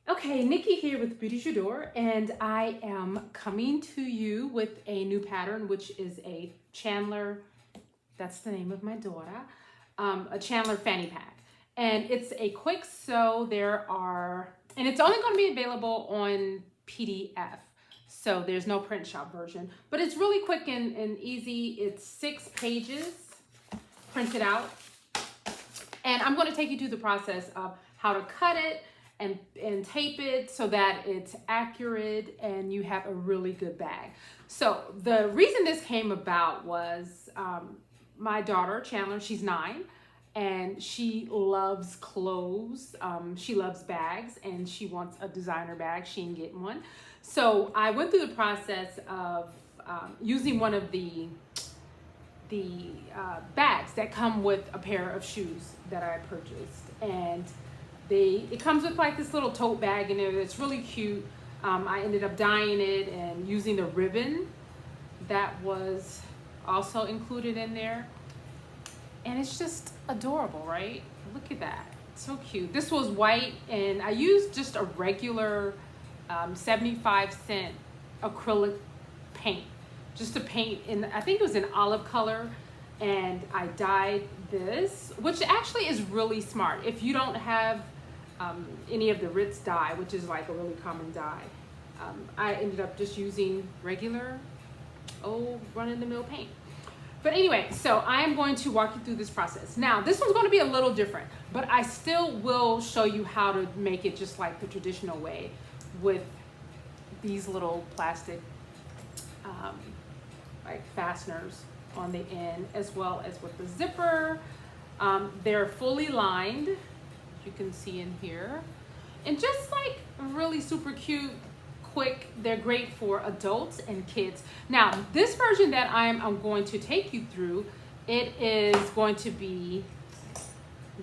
Okay, Nikki here with Beauty J'adore, and I am coming to you with a new pattern, which is a Chandler, that's the name of my daughter, a Chandler fanny pack. And it's a quick sew. And it's only going to be available on PDF. So there's no print shop version, but it's really quick and easy. It's 6 pages printed out. And I'm going to take you through the process of how to cut it and tape it so that it's accurate and you have a really good bag. So the reason this came about was my daughter, Chandler, she's 9, and she loves clothes. She loves bags, and she wants a designer bag. She ain't getting one. So I went through the process of using one of the bags that come with a pair of shoes that I purchased, and it comes with like this little tote bag in there that's really cute. I ended up dyeing it and using the ribbon that was also included in there, and it's just adorable, right? Look at that, it's so cute. This was white, and I used just a regular 75-cent acrylic paint just to paint in, I think it was an olive color, and I dyed this, which actually is really smart. If you don't have any of the Ritz dye, which is like a really common dye, I ended up just using regular old run-of-the-mill paint. But anyway, so I am going to walk you through this process. Now, this one's going to be a little different, but I still will show you how to make it just like the traditional way with these little plastic like fasteners on the end, as well as with the zipper. They're fully lined, as you can see in here, and just like really super cute, quick. They're great for adults and kids. Now, this version that I'm going to take you through, it is going to be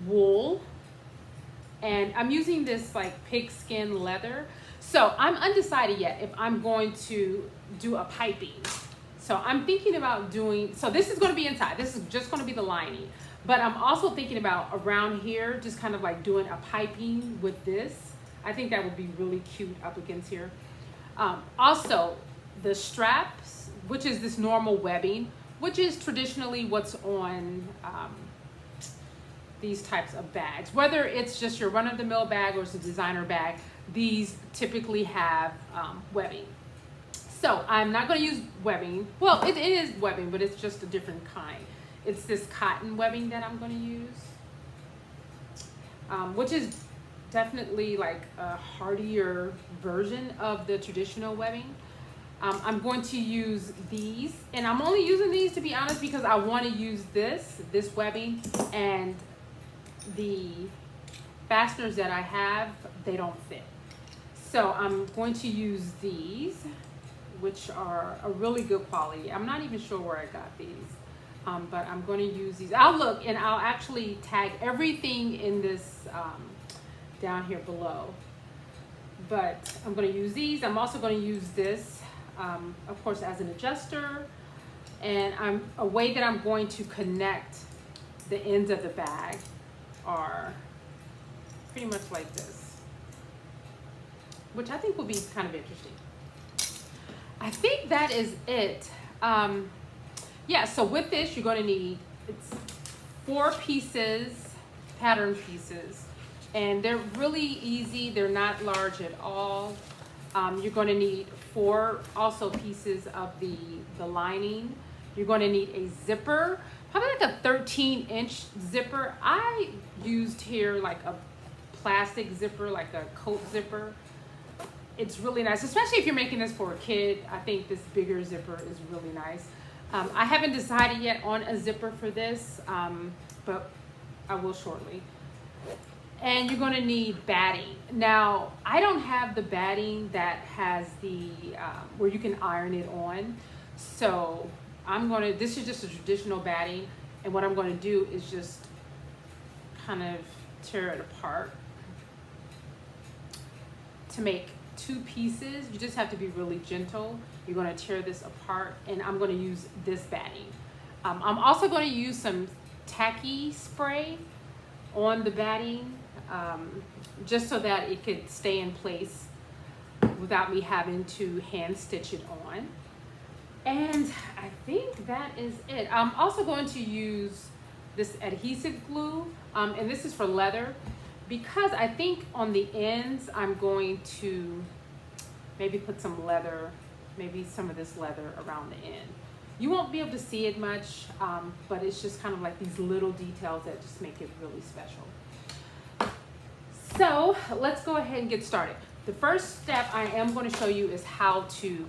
wool, and I'm using this like pigskin leather. So I'm undecided yet if I'm going to do a piping. So I'm thinking about doing, so this is going to be inside. This is just going to be the lining. But I'm also thinking about around here, just kind of like doing a piping with this. I think that would be really cute up against here. Also, the straps, which is this normal webbing, which is traditionally what's on these types of bags. Whether it's just your run-of-the-mill bag or it's a designer bag, these typically have webbing. So I'm not going to use webbing. Well, it is webbing, but it's just a different kind. It's this cotton webbing that I'm going to use, which is definitely like a hardier version of the traditional webbing. I'm going to use these, and I'm only using these, to be honest, because I want to use this webbing, and the fasteners that I have, they don't fit. So I'm going to use these, which are a really good quality. I'm not even sure where I got these, but I'm going to use these. I'll look, and I'll actually tag everything in this down here below. But I'm going to use these. I'm also going to use this, of course, as an adjuster. And a way that I'm going to connect the ends of the bag are pretty much like this, which I think will be kind of interesting. I think that is it. Yeah, so with this, you're going to need, it's 4 pieces, pattern pieces, and they're really easy. They're not large at all. You're going to need 4 also pieces of the lining. You're going to need a zipper, probably like a 13-inch zipper. I used here like a plastic zipper, like a coat zipper. It's really nice, especially if you're making this for a kid. I think this bigger zipper is really nice. I haven't decided yet on a zipper for this, but I will shortly. And you're going to need batting. Now, I don't have the batting that has the, where you can iron it on. So this is just a traditional batting. And what I'm going to do is just kind of tear it apart to make 2 pieces. You just have to be really gentle. You're going to tear this apart, and I'm going to use this batting. I'm also going to use some tacky spray on the batting, just so that it could stay in place without me having to hand stitch it on. And I think that is it. I'm also going to use this adhesive glue, and this is for leather, because I think on the ends I'm going to maybe put some leather, maybe some of this leather around the end. You won't be able to see it much, but it's just kind of like these little details that just make it really special. So let's go ahead and get started. The first step I am going to show you is how to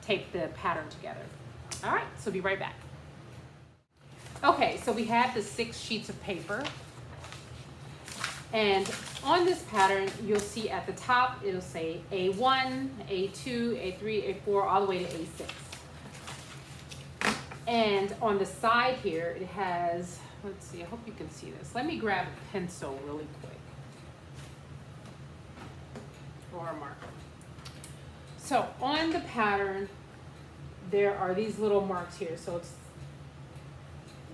tape the pattern together. All right, so be right back. Okay, so we have the 6 sheets of paper. And on this pattern, you'll see at the top, it'll say A1, A2, A3, A4, all the way to A6. And on the side here, it has, let's see, I hope you can see this. Let me grab a pencil really quick. Or a marker. So on the pattern, there are these little marks here. So it's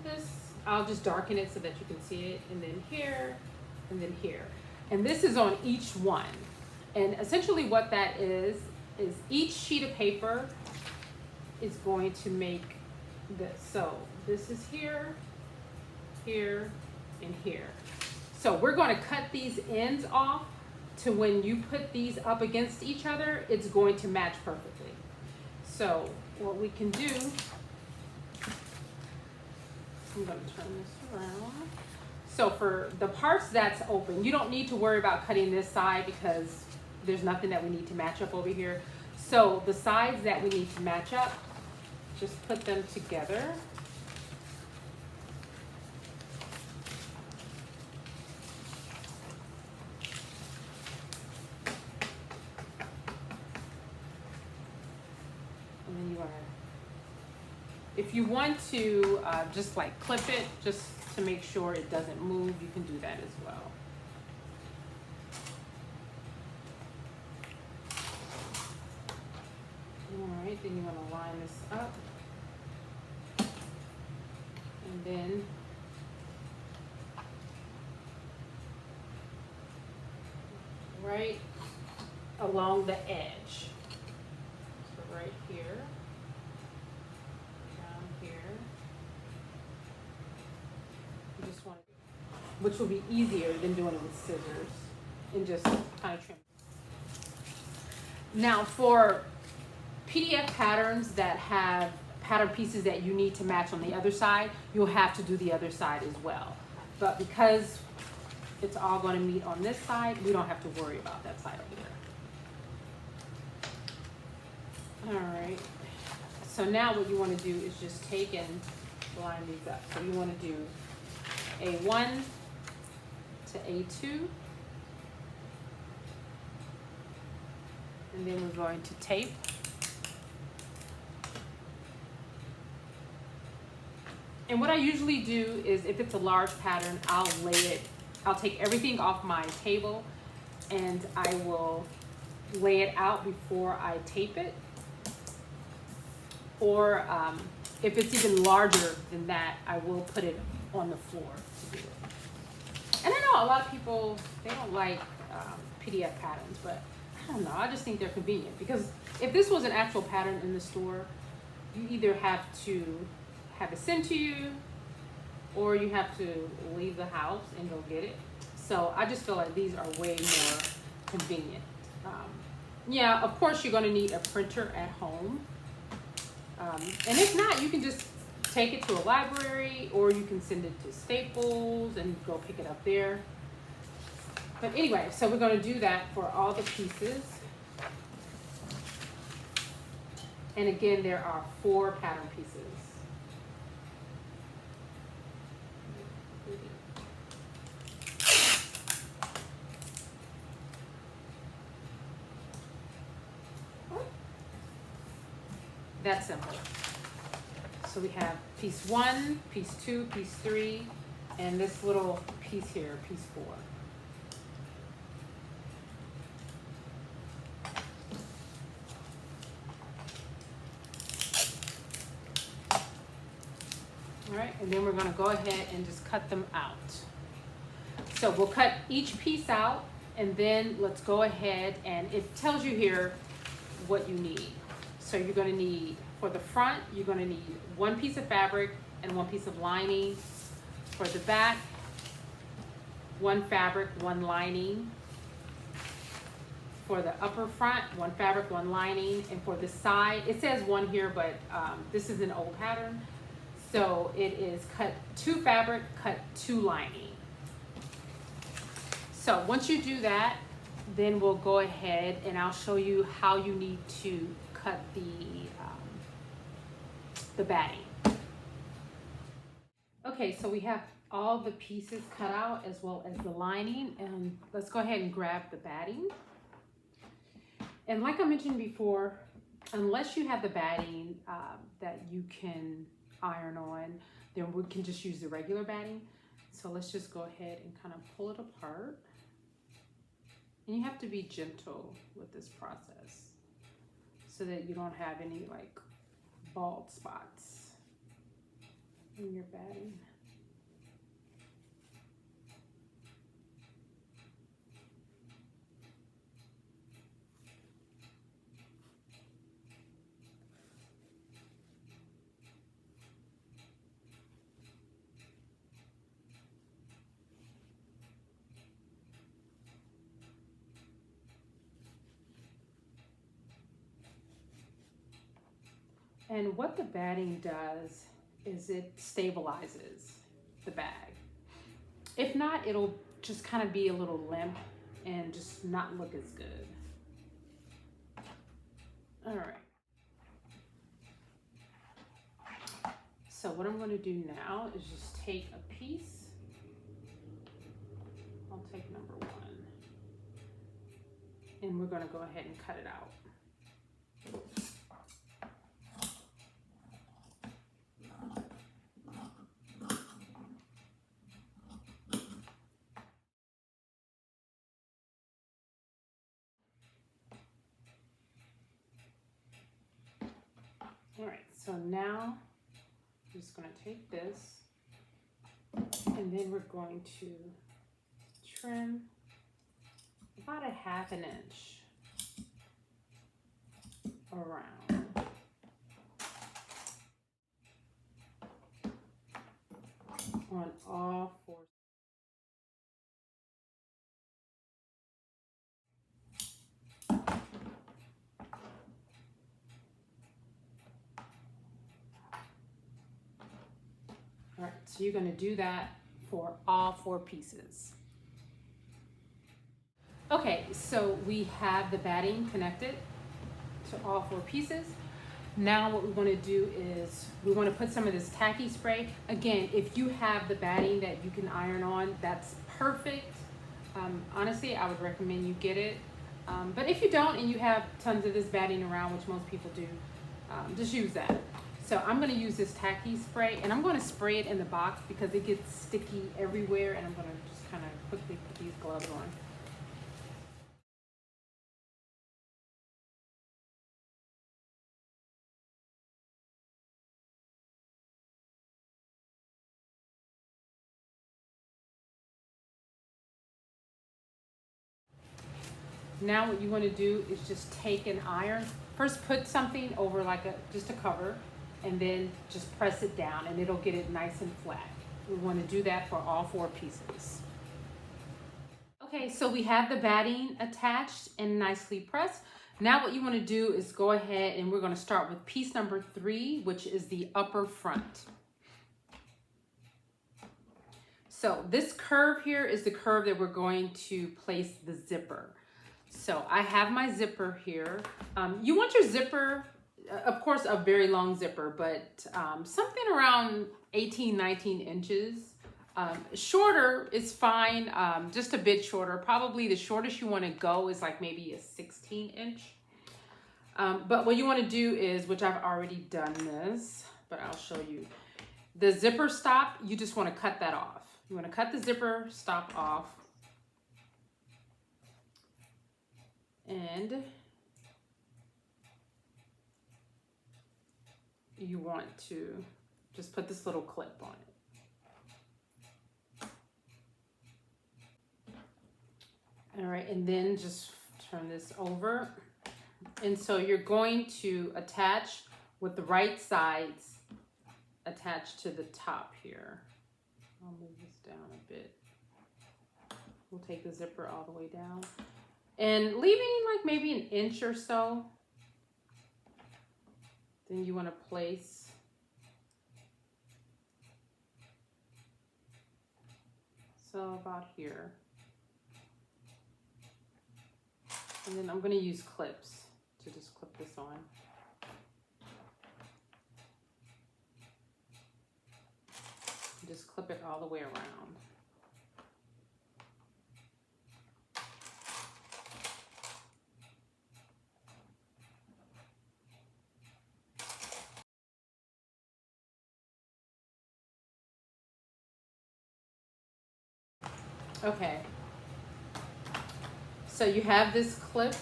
this, I'll just darken it so that you can see it, and then here, and then here. And this is on each one. And essentially what that is each sheet of paper is going to make this. So this is here, here, and here. So we're going to cut these ends off to when you put these up against each other, it's going to match perfectly. So what we can do, I'm going to turn this around. So for the parts that's open, you don't need to worry about cutting this side because there's nothing that we need to match up over here. So the sides that we need to match up, just put them together. And then you want to, if you want to just like clip it, just to make sure it doesn't move, you can do that as well. All right, then you want to line this up. And then right along the edge. So right here, down here. You just want to, which will be easier than doing it with scissors and just kind of trim. Now for PDF patterns that have pattern pieces that you need to match on the other side, you'll have to do the other side as well. But because it's all going to meet on this side, we don't have to worry about that side over there. All right. So now what you want to do is just take and line these up. So you want to do A1 to A2. And then we're going to tape. And what I usually do is if it's a large pattern, I'll take everything off my table and I will lay it out before I tape it. Or if it's even larger than that, I will put it on the floor to do it. And I know a lot of people, they don't like PDF patterns, but I don't know, I just think they're convenient because if this was an actual pattern in the store, you either have to have it sent to you or you have to leave the house and go get it. So I just feel like these are way more convenient. Yeah, of course you're going to need a printer at home. And if not, you can just take it to a library or you can send it to Staples and go pick it up there. But anyway, so we're going to do that for all the pieces. And again, there are 4 pattern pieces. That's simple. So we have piece 1, piece 2, piece 3, and this little piece here, piece 4. All right, and then we're going to go ahead and just cut them out. So we'll cut each piece out, and then let's go ahead, and it tells you here what you need. So you're gonna need, for the front, you're gonna need one piece of fabric and one piece of lining. For the back, one fabric, one lining. For the upper front, one fabric, one lining. And for the side, it says one here, but this is an old pattern. So it is cut 2 fabric, cut 2 lining. So once you do that, then we'll go ahead and I'll show you how you need to cut the batting. Okay, so we have all the pieces cut out as well as the lining, and let's go ahead and grab the batting. And like I mentioned before, unless you have the batting that you can iron on, then we can just use the regular batting. So let's just go ahead and kind of pull it apart. And you have to be gentle with this process so that you don't have any like bald spots in your batting. And what the batting does is it stabilizes the bag. If not, it'll just kind of be a little limp and just not look as good. All right. So what I'm going to do now is just take a piece. I'll take number 1. And we're going to go ahead and cut it out. All right, so now I'm just going to take this, and then we're going to trim about 1/2 inch around. On all 4. All right, so you're going to do that for all 4 pieces. Okay, so we have the batting connected to all 4 pieces. Now what we want to do is we want to put some of this tacky spray. Again, if you have the batting that you can iron on, that's perfect. Honestly, I would recommend you get it. But if you don't and you have tons of this batting around, which most people do, just use that. So I'm going to use this tacky spray, and I'm going to spray it in the box because it gets sticky everywhere, and I'm going to just kind of quickly put these gloves on. Now what you want to do is just take an iron. First put something over like just a cover, and then just press it down and it'll get it nice and flat. We want to do that for all 4 pieces. Okay, so we have the batting attached and nicely pressed. Now what you want to do is go ahead and we're going to start with piece number 3, which is the upper front. So this curve here is the curve that we're going to place the zipper. So I have my zipper here. You want your zipper, of course, a very long zipper, but something around 18, 19 inches. Shorter is fine, just a bit shorter. Probably the shortest you want to go is like maybe a 16 inch. But what you want to do is, which I've already done this, but I'll show you. The zipper stop, you just want to cut that off. You want to cut the zipper stop off. And you want to just put this little clip on it. All right, and then just turn this over. And so you're going to attach with the right sides attached to the top here. I'll move this down a bit. We'll take the zipper all the way down. And leaving like maybe an inch or so. Then you want to place so about here. And then I'm going to use clips to just clip this on. Just clip it all the way around. Okay. So you have this clipped.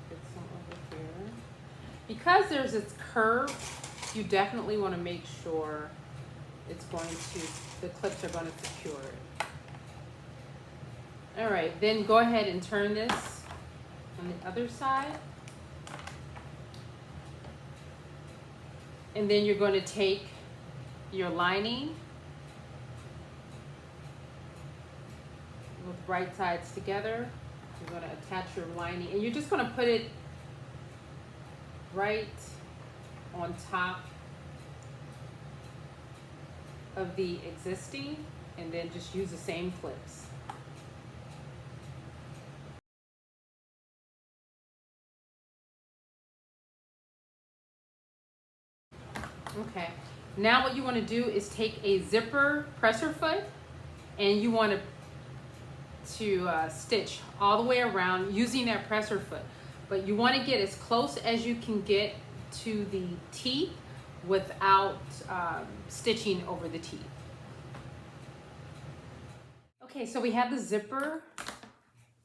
Get some over here. Because there's this curve, you definitely want to make sure the clips are going to secure it. All right, then go ahead and turn this on the other side. And then you're going to take your lining with right sides together. You're going to attach your lining and you're just going to put it right on top of the existing and then just use the same clips. Okay, now what you want to do is take a zipper presser foot and you want to stitch all the way around using that presser foot. But you want to get as close as you can get to the teeth without stitching over the teeth. Okay, so we have the zipper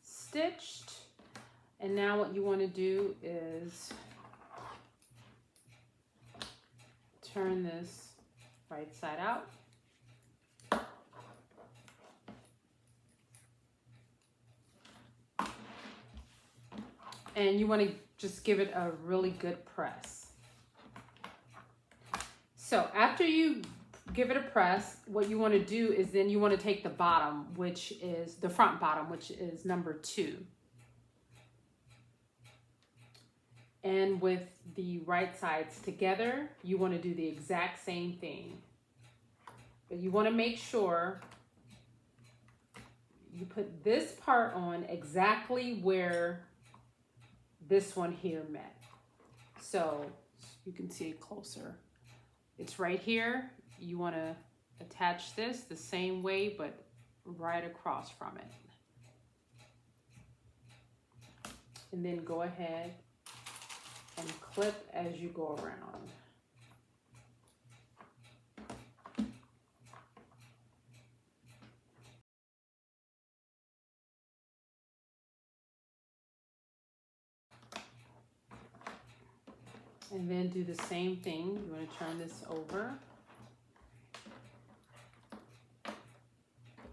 stitched. And now what you want to do is turn this right side out. And you want to just give it a really good press. So after you give it a press, what you want to do is then you want to take the bottom, which is the front bottom, which is number 2. And with the right sides together, you want to do the exact same thing. But you want to make sure you put this part on exactly where this one here met. So you can see it closer. It's right here. You want to attach this the same way, but right across from it. And then go ahead and clip as you go around. And then do the same thing. You want to turn this over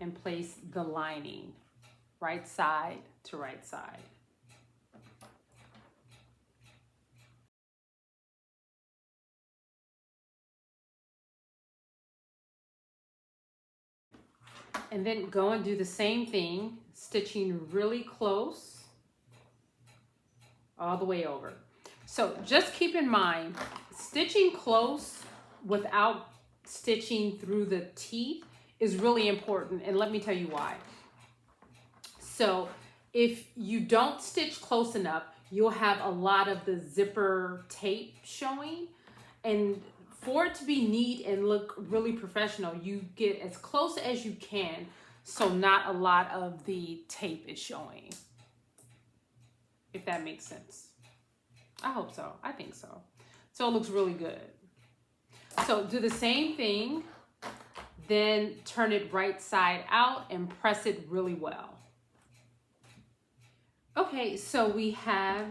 and place the lining right side to right side. And then go and do the same thing, stitching really close all the way over. So just keep in mind, stitching close without stitching through the teeth is really important. And let me tell you why. So if you don't stitch close enough, you'll have a lot of the zipper tape showing. And for it to be neat and look really professional, you get as close as you can so not a lot of the tape is showing. If that makes sense. I hope so. I think so. So it looks really good. So do the same thing, then turn it right side out and press it really well. Okay, so we have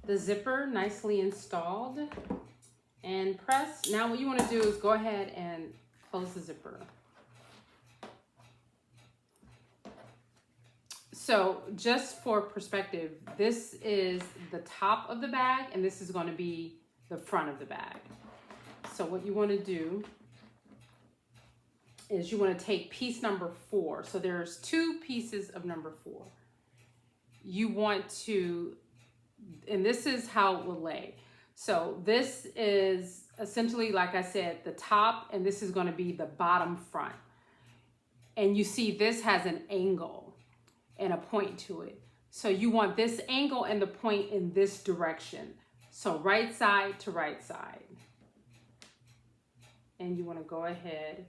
the zipper nicely installed and press. Now what you want to do is go ahead and close the zipper. So just for perspective, this is the top of the bag and this is going to be the front of the bag. So what you want to do is you want to take piece number 4. So there's 2 pieces of number 4. You want to, and this is how it will lay. So this is essentially, like I said, the top, and this is going to be the bottom front. And you see this has an angle and a point to it. So you want this angle and the point in this direction. So right side to right side. And you want to go ahead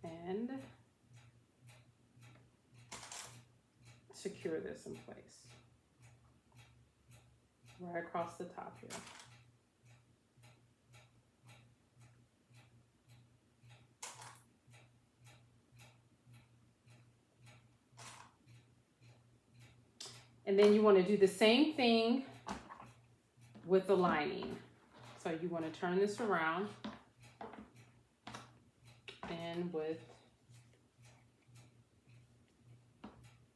and secure this in place. Right across the top here. And then you want to do the same thing with the lining. So you want to turn this around and with,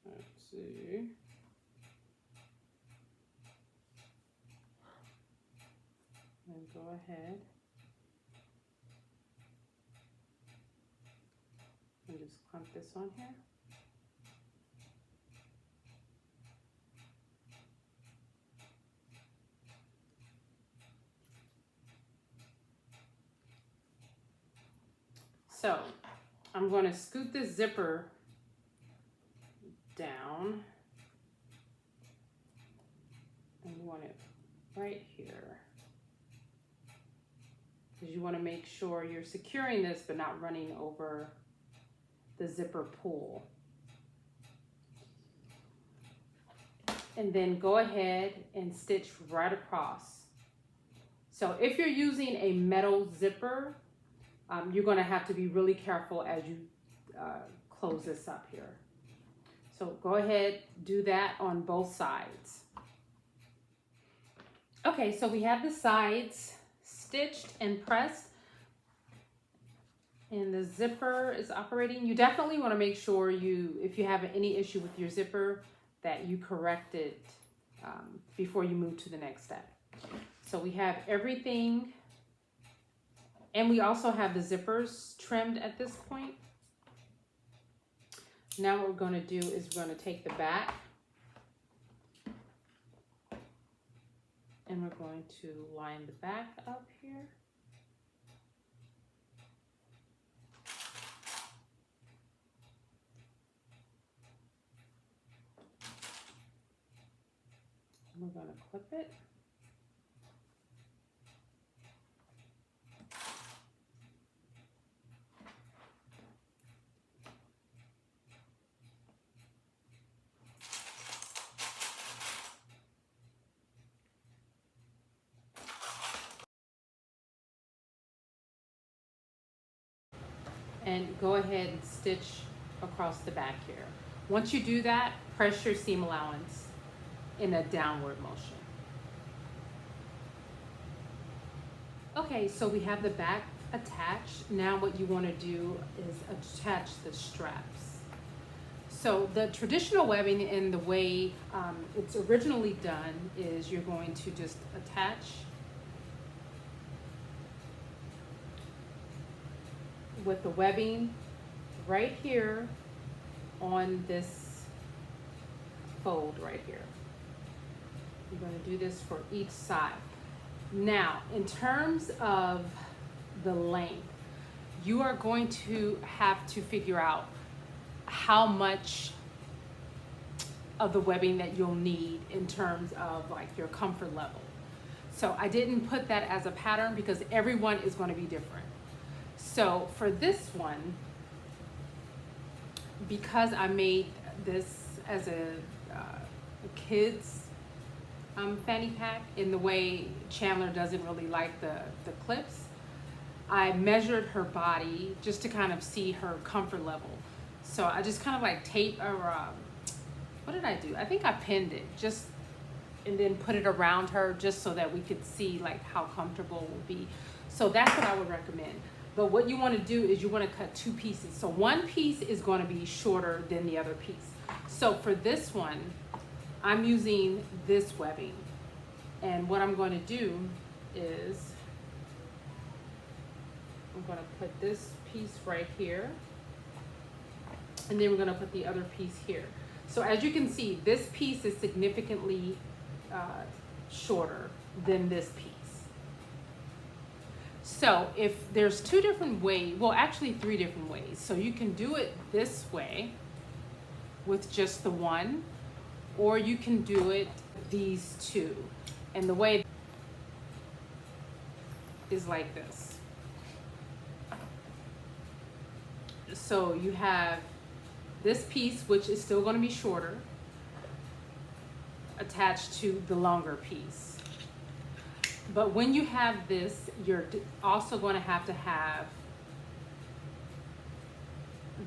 let's see, and go ahead and just clamp this on here. So I'm going to scoot this zipper down, and you want it right here, because you want to make sure you're securing this but not running over the zipper pull. And then go ahead and stitch right across. So if you're using a metal zipper, you're going to have to be really careful as you close this up here. So go ahead, do that on both sides. Okay, so we have the sides stitched and pressed, and the zipper is operating. You definitely want to make sure if you have any issue with your zipper, that you correct it before you move to the next step. So we have everything. And we also have the zippers trimmed at this point. Now what we're going to do is we're going to take the back and we're going to line the back up here. We're going to clip it. And go ahead and stitch across the back here. Once you do that, press your seam allowance in a downward motion. Okay, so we have the back attached. Now what you want to do is attach the straps. So the traditional webbing in the way it's originally done is you're going to just attach with the webbing right here on this fold right here. You're going to do this for each side. Now, in terms of the length, you are going to have to figure out how much of the webbing that you'll need in terms of like your comfort level. So I didn't put that as a pattern because everyone is going to be different. So for this one, because I made this as a kid's fanny pack, in the way Chandler doesn't really like the clips, I measured her body just to kind of see her comfort level. So I just kind of like tape or what did I do? I think I pinned it just and then put it around her just so that we could see like how comfortable it will be. So that's what I would recommend. But what you want to do is you want to cut 2 pieces. So one piece is going to be shorter than the other piece. So for this one, I'm using this webbing. And what I'm going to do is I'm going to put this piece right here. And then we're going to put the other piece here. So as you can see, this piece is significantly shorter than this piece. So if there's two different ways, well actually three different ways. So you can do it this way with just the one, or you can do it these two. And the way is like this. So you have this piece, which is still going to be shorter, attached to the longer piece. But when you have this, you're also going to have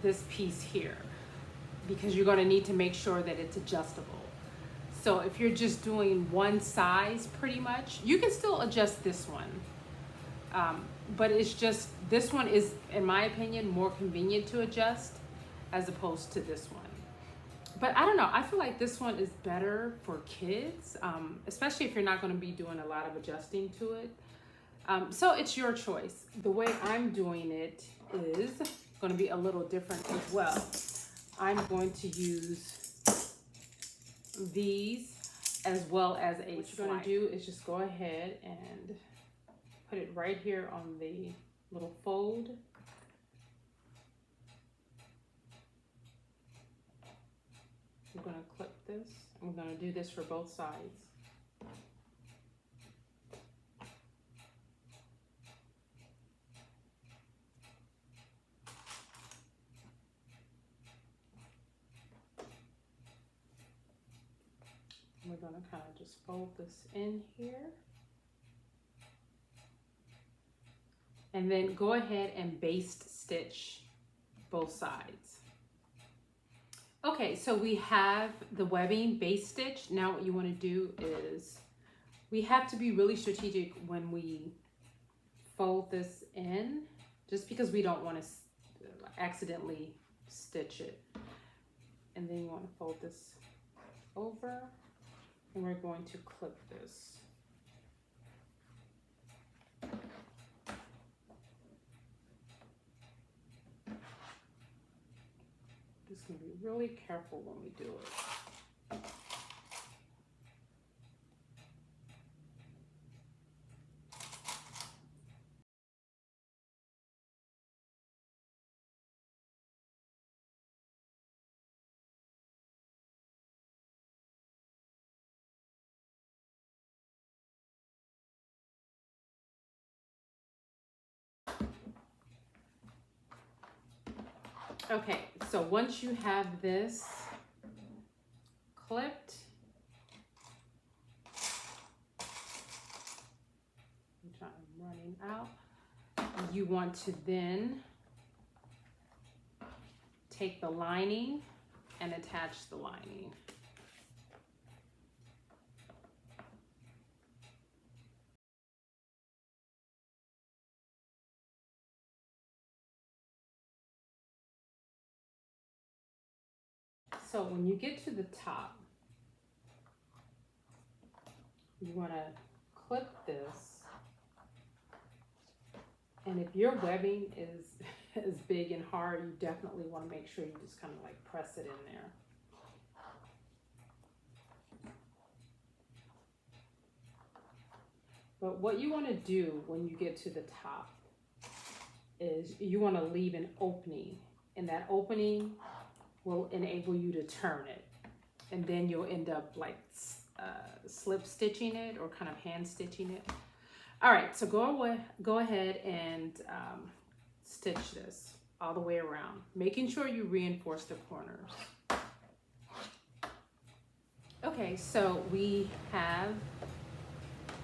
this piece here, because you're going to need to make sure that it's adjustable. So if you're just doing one size pretty much, you can still adjust this one. But it's just, this one is, in my opinion, more convenient to adjust as opposed to this one. But I don't know, I feel like this one is better for kids, especially if you're not going to be doing a lot of adjusting to it. So it's your choice. The way I'm doing it is going to be a little different as well. I'm going to use these as well as a what you're going to do is just go ahead and put it right here on the little fold. I'm going to clip this. I'm going to do this for both sides. We're going to kind of just fold this in here. And then go ahead and baste stitch both sides. Okay, so we have the webbing base stitch. Now what you want to do is, we have to be really strategic when we fold this in, just because we don't want to accidentally stitch it. And then you want to fold this over, and we're going to clip this. Just gonna be really careful when we do it. Okay, so once you have this clipped, I'm running out, you want to then take the lining and attach the lining. So when you get to the top, you want to clip this, and if your webbing is big and hard, you definitely want to make sure you just kind of like press it in there. But what you want to do when you get to the top is you want to leave an opening, and that opening will enable you to turn it, and then you'll end up like slip stitching it or kind of hand stitching it. All right, so go ahead and stitch this all the way around, making sure you reinforce the corners. Okay, so we have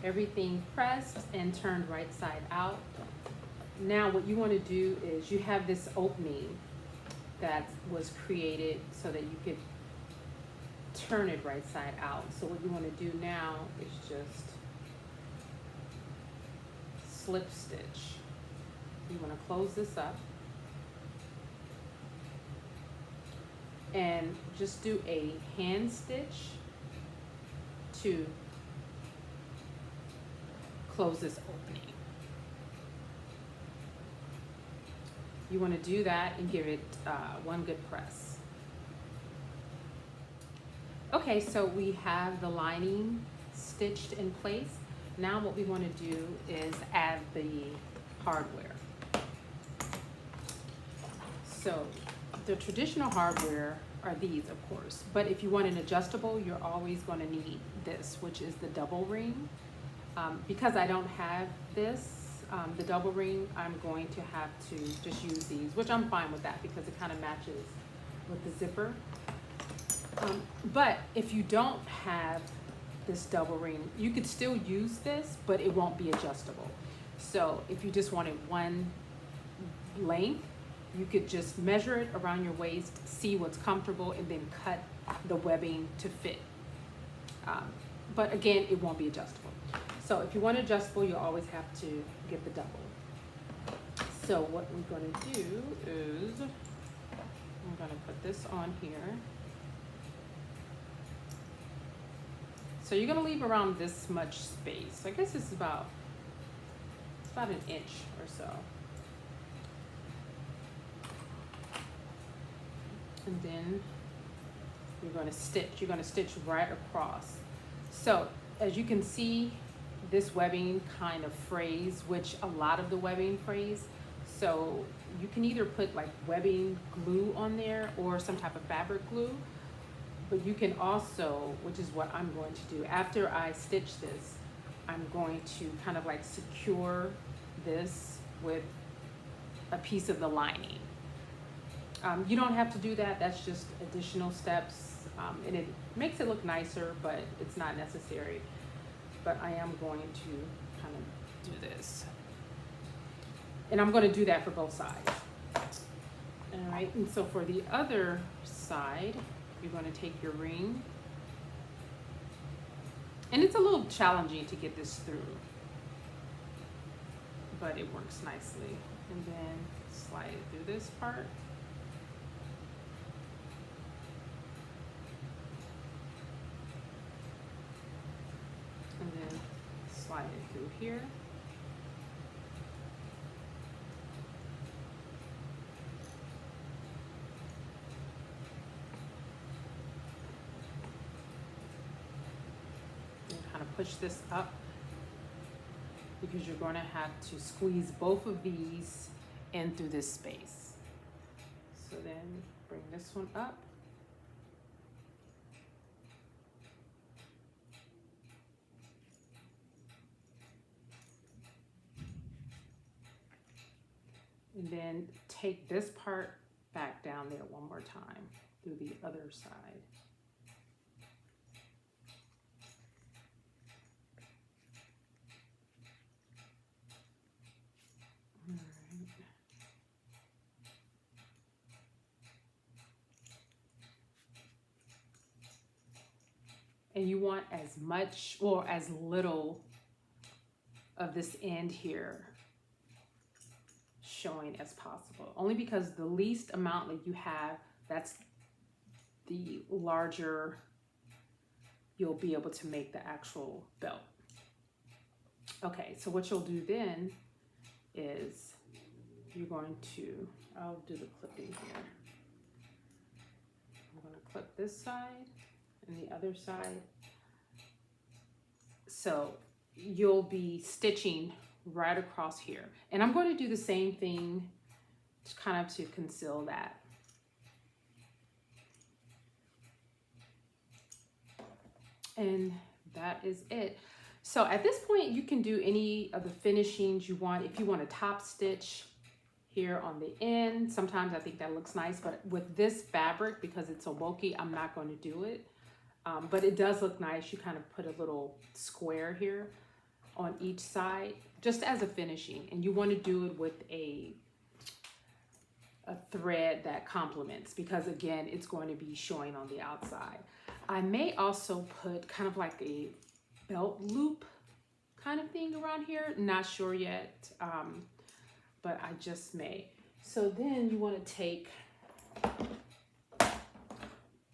everything pressed and turned right side out. Now what you want to do is, you have this opening that was created so that you could turn it right side out. So what you want to do now is just slip stitch. You want to close this up. and just do a hand stitch to close this opening. You want to do that and give it one good press. Okay, so we have the lining stitched in place. Now what we want to do is add the hardware. So the traditional hardware are these, of course, but if you want an adjustable, you're always going to need this, which is the double ring. Because I don't have this, the double ring, I'm going to have to just use these, which I'm fine with that because it kind of matches with the zipper. But if you don't have this double ring, you could still use this, but it won't be adjustable. So if you just wanted one length, you could just measure it around your waist, see what's comfortable, and then cut the webbing to fit. But again, it won't be adjustable. So if you want adjustable, you always have to get the double. So what we're going to do is I'm going to put this on here. So you're going to leave around this much space. I guess it's about an inch or so. And then you're going to stitch. You're going to stitch right across. So as you can see, this webbing kind of frays, which a lot of the webbing frays. So you can either put like webbing glue on there or some type of fabric glue. But you can also, which is what I'm going to do, after I stitch this, I'm going to kind of like secure this with a piece of the lining. You don't have to do that. That's just additional steps. And it makes it look nicer, but it's not necessary. But I am going to kind of do this. And I'm going to do that for both sides. All right, and so for the other side, you're going to take your ring. And it's a little challenging to get this through, but it works nicely. And then slide it through this part. And then slide it through here. And kind of push this up because you're going to have to squeeze both of these in through this space. So then bring this one up. And then take this part back down there one more time through the other side. All right. And you want as much or as little of this end here showing as possible, only because the least amount that you have, that's the larger you'll be able to make the actual belt. Okay, so what you'll do then is you're going to, I'll do the clipping here. I'm going to clip this side and the other side. So you'll be stitching right across here. And I'm going to do the same thing to kind of to conceal that. And that is it. So at this point, you can do any of the finishings you want. If you want a top stitch here on the end, sometimes I think that looks nice, but with this fabric, because it's so bulky, I'm not going to do it. But it does look nice. You kind of put a little square here on each side, just as a finishing, and you want to do it with a thread that complements, because again, it's going to be showing on the outside. I may also put kind of like a belt loop kind of thing around here, not sure yet, but I just may. So then you want to take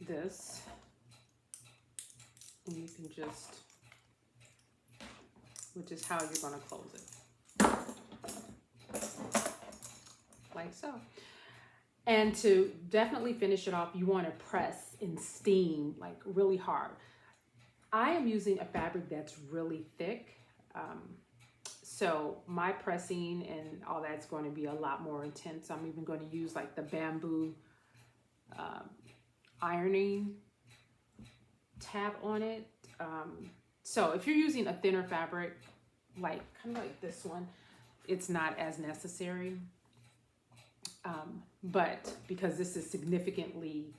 this, and you can just, which is how you're going to close it, like so. And to definitely finish it off, you want to press and steam like really hard. I am using a fabric that's really thick, so my pressing and all that's going to be a lot more intense. I'm even going to use like the bamboo ironing tab on it. So if you're using a thinner fabric, like kind of like this one, it's not as necessary. But because this is significantly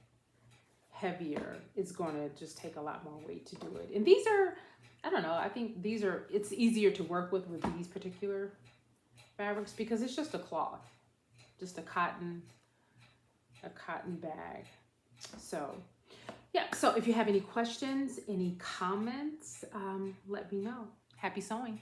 heavier, it's going to just take a lot more weight to do it. And these are, I don't know, I think these are, it's easier to work with these particular fabrics because it's just a cloth, just a cotton bag. So yeah, so if you have any questions, any comments, let me know. Happy sewing.